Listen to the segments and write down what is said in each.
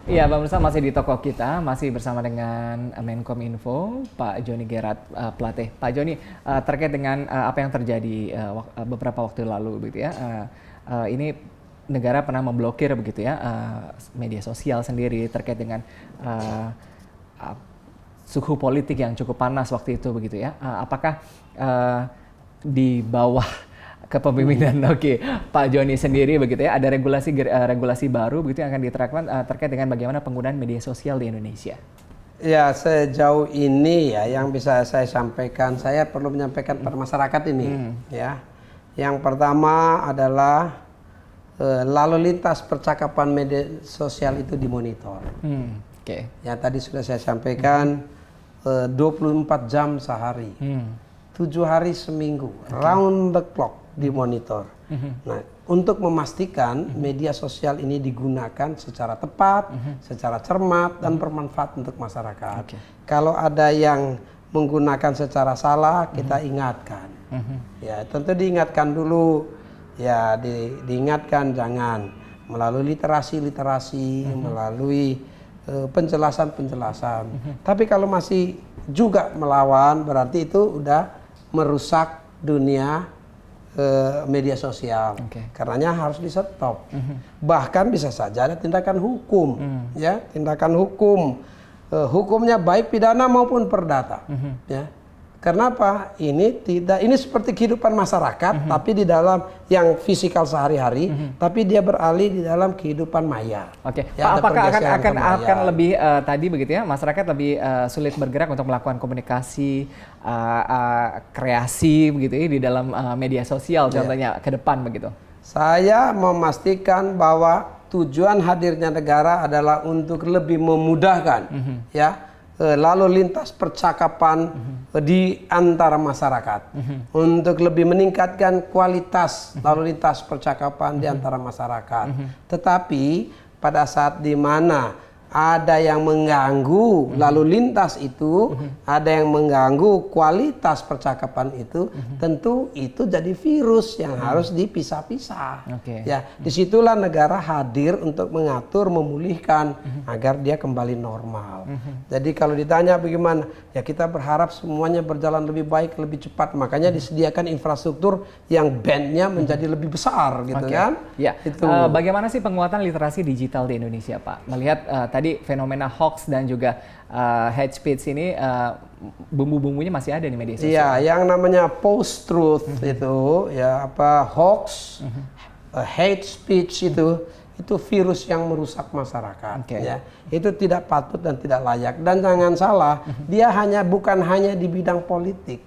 Iya, pemirsa masih di toko kita, masih bersama dengan Menkominfo, Pak Joni Gerard Plate. Pak Joni, terkait dengan apa yang terjadi beberapa waktu lalu, begitu ya. Ini negara pernah memblokir begitu ya media sosial sendiri terkait dengan suhu politik yang cukup panas waktu itu, begitu ya. Apakah di bawah kepemimpinan Pak Joni sendiri begitu ya, ada regulasi baru begitu yang akan diterapkan terkait dengan bagaimana penggunaan media sosial di Indonesia? Ya, sejauh ini ya yang bisa saya sampaikan, saya perlu menyampaikan pada masyarakat ini ya. Yang pertama adalah lalu lintas percakapan media sosial itu dimonitor. Ya, tadi sudah saya sampaikan 24 jam sehari. 7 hari seminggu, round the clock dimonitor. Nah, untuk memastikan media sosial ini digunakan secara tepat, secara cermat dan bermanfaat untuk masyarakat. Kalau ada yang menggunakan secara salah, kita ingatkan. Ya, tentu diingatkan dulu. Ya, diingatkan jangan melalui literasi, melalui penjelasan. Tapi kalau masih juga melawan, berarti itu udah merusak dunia media sosial. Karenanya harus di stop. Bahkan bisa saja ada tindakan hukum, ya, tindakan hukum. Hukumnya baik pidana maupun perdata. Ya. Kenapa? Ini seperti kehidupan masyarakat, tapi di dalam yang fisikal sehari-hari, tapi dia beralih di dalam kehidupan maya. Ya, Pak, apakah akan lebih tadi begitu ya, masyarakat lebih sulit bergerak untuk melakukan komunikasi, kreasi begitu ya di dalam media sosial contohnya ke depan begitu? Saya memastikan bahwa tujuan hadirnya negara adalah untuk lebih memudahkan ya lalu lintas percakapan di antara masyarakat, untuk lebih meningkatkan kualitas lalu lintas percakapan di antara masyarakat. Tetapi pada saat di mana ada yang mengganggu lalu lintas itu, ada yang mengganggu kualitas percakapan itu, tentu itu jadi virus yang harus dipisah-pisah. Ya, disitulah negara hadir untuk mengatur, memulihkan agar dia kembali normal. Jadi kalau ditanya bagaimana, ya kita berharap semuanya berjalan lebih baik, lebih cepat. Makanya disediakan infrastruktur yang bandnya menjadi lebih besar, gitu kan? Ya. Bagaimana sih penguatan literasi digital di Indonesia, Pak? Melihat tadi fenomena hoax dan juga hate speech ini bumbu-bumbunya masih ada di media sosial. Iya, yang namanya post truth itu ya hoax, hate speech itu virus yang merusak masyarakat. Ya, itu tidak patut dan tidak layak. Dan jangan salah, dia bukan hanya di bidang politik.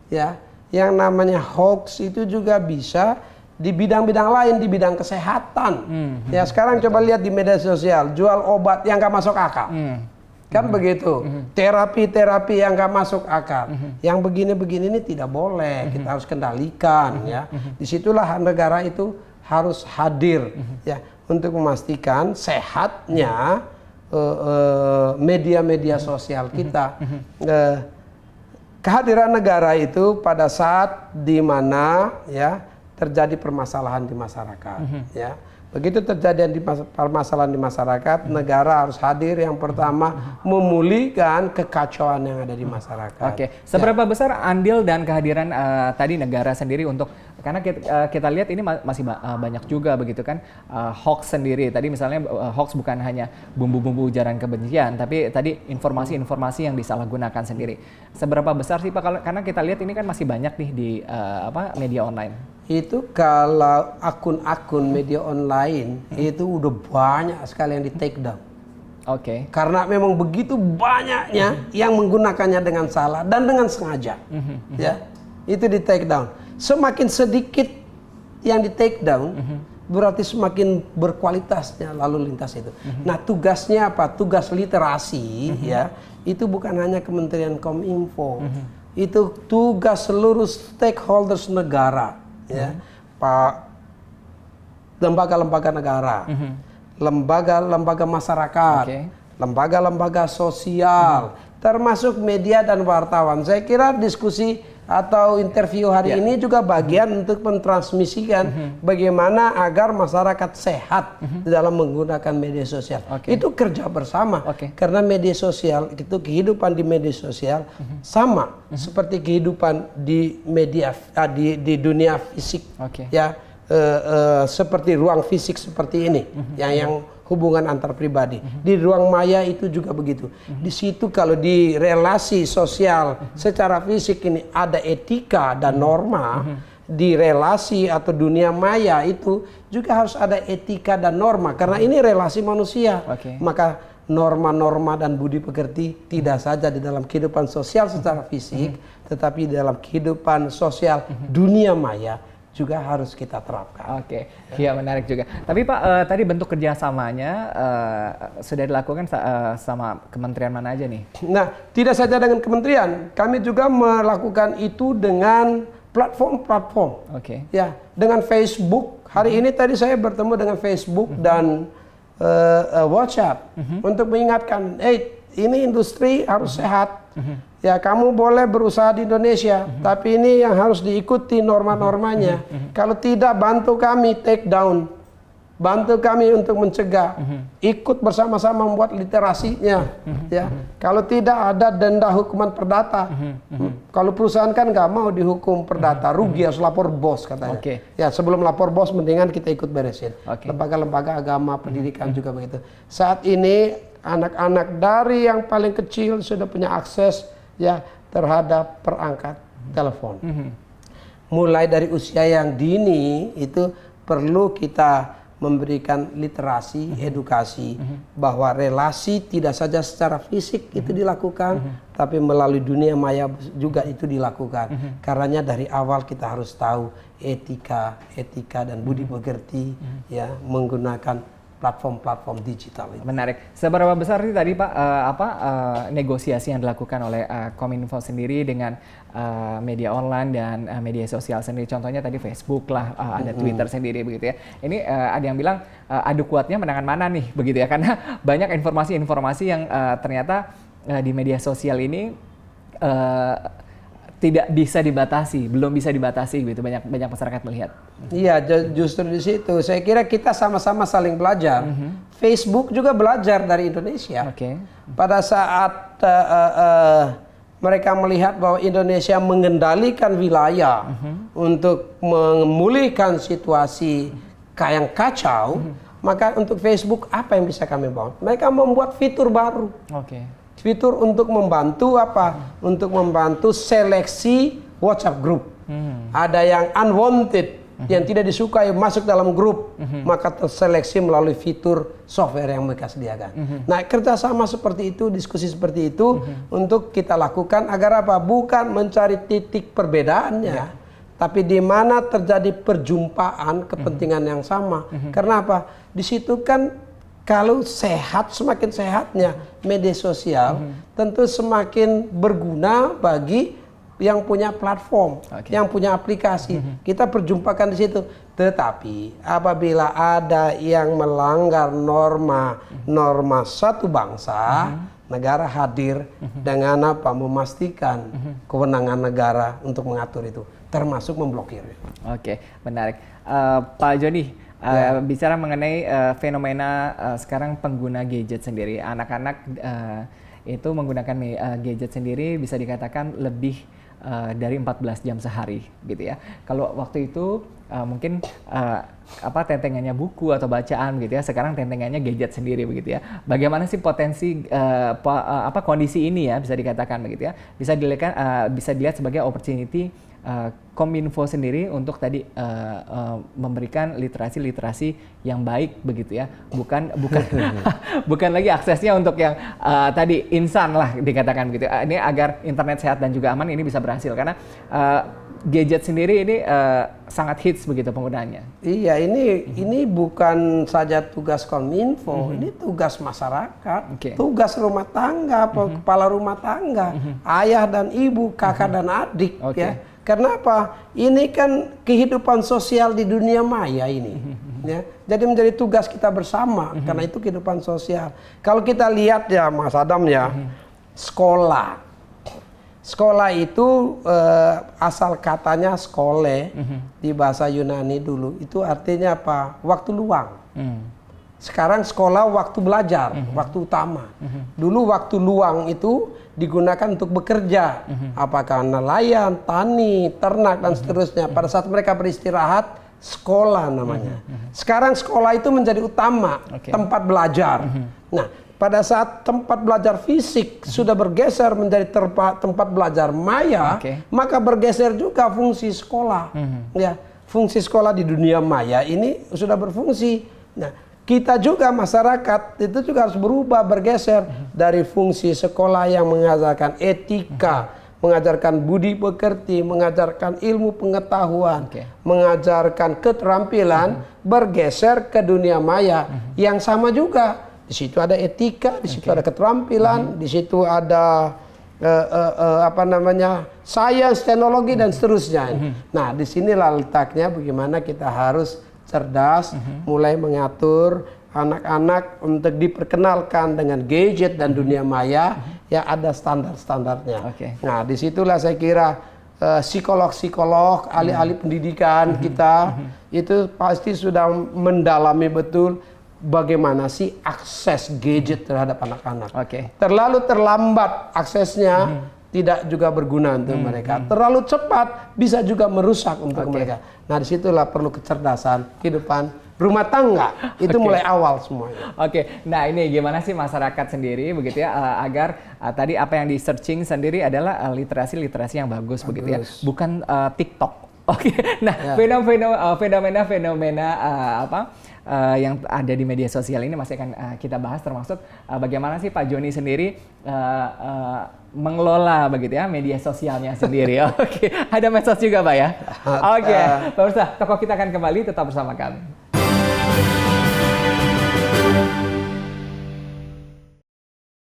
Ya, yang namanya hoax itu juga bisa di bidang-bidang lain, di bidang kesehatan. Ya, sekarang coba lihat di media sosial, jual obat yang gak masuk akal. Kan begitu. Terapi-terapi yang gak masuk akal. Yang begini-begini ini tidak boleh. Kita harus kendalikan. Ya, disitulah negara itu harus hadir ya untuk memastikan sehatnya media-media sosial kita. Kehadiran negara itu pada saat di mana ya terjadi permasalahan di masyarakat. Ya, begitu terjadi permasalahan di masyarakat, negara harus hadir yang pertama memulihkan kekacauan yang ada di masyarakat. Seberapa besar andil dan kehadiran tadi negara sendiri untuk, karena kita lihat ini masih banyak juga begitu kan hoax sendiri. Tadi misalnya hoax bukan hanya bumbu-bumbu ujaran kebencian, tapi tadi informasi-informasi yang disalahgunakan sendiri. Seberapa besar sih Pak? Karena kita lihat ini kan masih banyak nih di media online. Itu kalau akun-akun media online itu udah banyak sekali yang di take down. Karena memang begitu banyaknya yang menggunakannya dengan salah dan dengan sengaja. Ya, itu di take down. Semakin sedikit yang di take down, berarti semakin berkualitasnya lalu lintas itu. Nah, tugasnya apa? Tugas literasi ya, itu bukan hanya Kementerian Kominfo. Itu tugas seluruh stakeholders negara. Ya, Pak, lembaga-lembaga negara, lembaga-lembaga masyarakat, lembaga-lembaga sosial, termasuk media dan wartawan. Saya kira diskusi atau interview hari ini juga bagian untuk mentransmisikan bagaimana agar masyarakat sehat dalam menggunakan media sosial. Itu kerja bersama. Karena media sosial itu, kehidupan di media sosial sama seperti kehidupan di media di dunia fisik. Ya, seperti ruang fisik seperti ini, yang hubungan antar pribadi. Di ruang maya itu juga begitu. Di situ kalau di relasi sosial secara fisik ini ada etika dan norma, di relasi atau dunia maya itu juga harus ada etika dan norma, karena ini relasi manusia. Maka norma-norma dan budi pekerti tidak saja di dalam kehidupan sosial secara fisik, tetapi dalam kehidupan sosial dunia maya juga harus kita terapkan. Iya, menarik juga. Tapi Pak, tadi bentuk kerjasamanya sudah dilakukan sama kementerian mana aja nih? Nah, tidak saja dengan kementerian, kami juga melakukan itu dengan platform-platform. Ya, dengan Facebook. Hari ini tadi saya bertemu dengan Facebook dan WhatsApp untuk mengingatkan, ini industri harus sehat. Ya, kamu boleh berusaha di Indonesia, tapi ini yang harus diikuti norma-normanya. Kalau tidak, bantu kami take down, bantu kami untuk mencegah, ikut bersama-sama membuat literasinya. Ya, kalau tidak ada denda hukuman perdata. Kalau perusahaan kan nggak mau dihukum perdata, rugi harus lapor bos katanya. Ya, sebelum lapor bos, mendingan kita ikut beresin. Lembaga-lembaga agama, pendidikan juga begitu. Saat ini anak-anak dari yang paling kecil sudah punya akses ya terhadap perangkat telepon. Mulai dari usia yang dini itu perlu kita memberikan literasi, edukasi bahwa relasi tidak saja secara fisik itu dilakukan, tapi melalui dunia maya juga itu dilakukan. Karenanya dari awal kita harus tahu etika dan budi pekerti ya menggunakan platform-platform digital itu. Menarik. Seberapa besar sih tadi Pak negosiasi yang dilakukan oleh Kominfo sendiri dengan media online dan media sosial sendiri? Contohnya tadi Facebook lah, ada Twitter sendiri begitu ya. Ini ada yang bilang adu kuatnya menangan mana nih begitu ya? Karena banyak informasi-informasi yang ternyata di media sosial ini tidak bisa dibatasi, belum bisa dibatasi gitu, banyak masyarakat melihat. Iya, justru di situ saya kira kita sama-sama saling belajar. Facebook juga belajar dari Indonesia. Pada saat mereka melihat bahwa Indonesia mengendalikan wilayah untuk memulihkan situasi yang kacau, maka untuk Facebook apa yang bisa kami bawa? Mereka membuat fitur baru. Fitur untuk membantu apa? Untuk membantu seleksi WhatsApp group. Ada yang unwanted, yang tidak disukai masuk dalam grup, maka terseleksi melalui fitur software yang mereka sediakan. Nah, kerjasama seperti itu, diskusi seperti itu untuk kita lakukan agar apa? Bukan mencari titik perbedaannya, tapi di mana terjadi perjumpaan kepentingan yang sama. Karena apa? Di situ kan kalau sehat, semakin sehatnya media sosial, tentu semakin berguna bagi yang punya platform, yang punya aplikasi. Kita perjumpakan di situ. Tetapi apabila ada yang melanggar norma satu bangsa, negara hadir dengan apa? Memastikan kewenangan negara untuk mengatur itu, termasuk memblokir. Menarik. Pak Joni, bicara mengenai fenomena sekarang pengguna gadget sendiri, anak-anak itu menggunakan gadget sendiri bisa dikatakan lebih dari 14 jam sehari gitu ya. Kalau waktu itu mungkin tentengannya buku atau bacaan gitu ya, sekarang tentengannya gadget sendiri begitu ya. Bagaimana sih potensi kondisi ini ya bisa dikatakan begitu ya? Bisa dilihat sebagai opportunity Kominfo sendiri untuk tadi memberikan literasi yang baik begitu ya, bukan lagi aksesnya untuk yang tadi insan lah dikatakan begitu. Ini agar internet sehat dan juga aman ini bisa berhasil karena gadget sendiri ini sangat hits begitu penggunaannya. Iya, ini bukan saja tugas Kominfo, ini tugas masyarakat, tugas rumah tangga, kepala rumah tangga, ayah dan ibu, kakak dan adik ya. Karena apa? Ini kan kehidupan sosial di dunia maya ini. Ya. Jadi menjadi tugas kita bersama, karena itu kehidupan sosial. Kalau kita lihat ya Mas Adam ya, sekolah Sekolah itu asal katanya skole di bahasa Yunani dulu itu artinya apa? Waktu luang. Sekarang sekolah waktu belajar, waktu utama. Dulu waktu luang itu digunakan untuk bekerja, apakah nelayan, tani, ternak dan seterusnya. Pada saat mereka beristirahat, sekolah namanya. Sekarang sekolah itu menjadi utama, tempat belajar. Nah, pada saat tempat belajar fisik sudah bergeser menjadi tempat belajar maya, maka bergeser juga fungsi sekolah. Ya, fungsi sekolah di dunia maya ini sudah berfungsi. Nah, kita juga masyarakat itu juga harus berubah, bergeser dari fungsi sekolah yang mengajarkan etika, mengajarkan budi pekerti, mengajarkan ilmu pengetahuan, mengajarkan keterampilan, bergeser ke dunia maya yang sama juga. Di situ ada etika, di situ ada keterampilan, di situ ada sains, teknologi dan seterusnya. Nah, disinilah letaknya bagaimana kita harus cerdas, mulai mengatur anak-anak untuk diperkenalkan dengan gadget dan dunia maya, ya ada standar-standarnya. Nah, disitulah saya kira psikolog-psikolog, ahli-ahli pendidikan kita itu pasti sudah mendalami betul bagaimana sih akses gadget terhadap anak-anak. Terlalu terlambat aksesnya tidak juga berguna untuk mereka. Terlalu cepat bisa juga merusak untuk mereka. Nah, disitulah perlu kecerdasan kehidupan rumah tangga. Itu mulai awal semuanya. Nah ini gimana sih masyarakat sendiri begitu ya agar tadi apa yang di searching sendiri adalah literasi yang bagus begitu ya, bukan TikTok. Nah fenomena yang ada di media sosial ini masih akan kita bahas, termasuk bagaimana sih Pak Joni sendiri mengelola begitu ya media sosialnya sendiri. Ada medsos juga Pak ya. Pak Ustaz, toko kita akan kembali, tetap bersama kami.